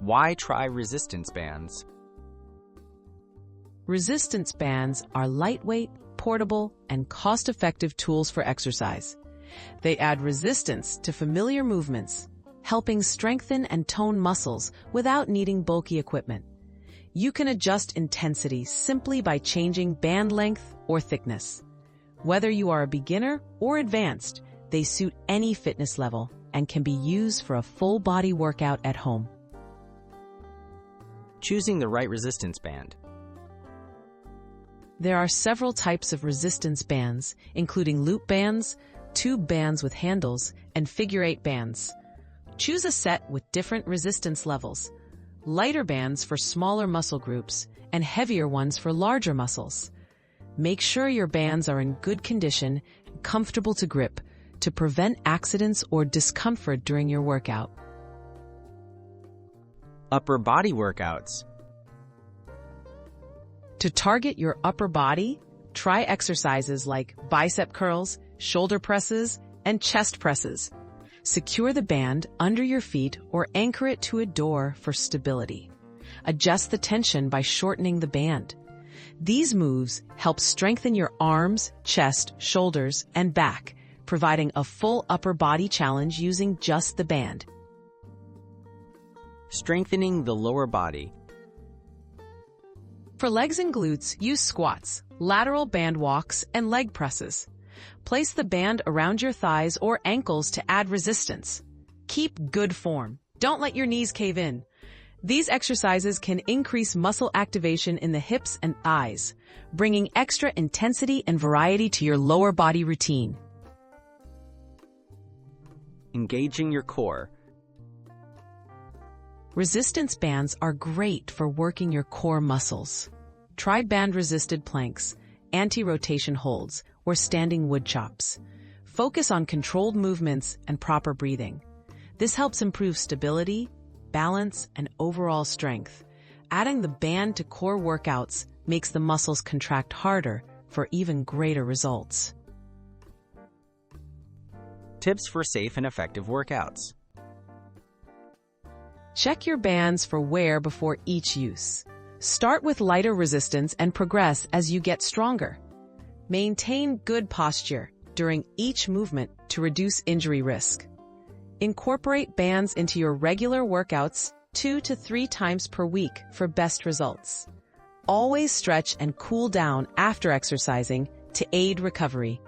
Why try resistance bands? Resistance bands are lightweight, portable, and cost-effective tools for exercise. They add resistance to familiar movements, helping strengthen and tone muscles without needing bulky equipment. You can adjust intensity simply by changing band length or thickness. Whether you are a beginner or advanced, they suit any fitness level and can be used for a full-body workout at home. Choosing the right resistance band. There are several types of resistance bands, including loop bands, tube bands with handles, and figure-8 bands. Choose a set with different resistance levels. Lighter bands for smaller muscle groups, and heavier ones for larger muscles. Make sure your bands are in good condition and comfortable to grip to prevent accidents or discomfort during your workout. Upper body workouts. To target your upper body, try exercises like bicep curls, shoulder presses, and chest presses. Secure the band under your feet or anchor it to a door for stability. Adjust the tension by shortening the band. These moves help strengthen your arms, chest, shoulders, and back, providing a full upper body challenge using just the band. Strengthening the lower body. For legs and glutes, use squats, lateral band walks, and leg presses. Place the band around your thighs or ankles to add resistance. Keep good form. Don't let your knees cave in. These exercises can increase muscle activation in the hips and thighs, bringing extra intensity and variety to your lower body routine. Engaging your core. Resistance bands are great for working your core muscles. Try band-resisted planks, anti-rotation holds, or standing wood chops. Focus on controlled movements and proper breathing. This helps improve stability, balance, and overall strength. Adding the band to core workouts makes the muscles contract harder for even greater results. Tips for safe and effective workouts. Check your bands for wear before each use. Start with lighter resistance and progress as you get stronger. Maintain good posture during each movement to reduce injury risk. Incorporate bands into your regular workouts 2 to 3 times per week for best results. Always stretch and cool down after exercising to aid recovery.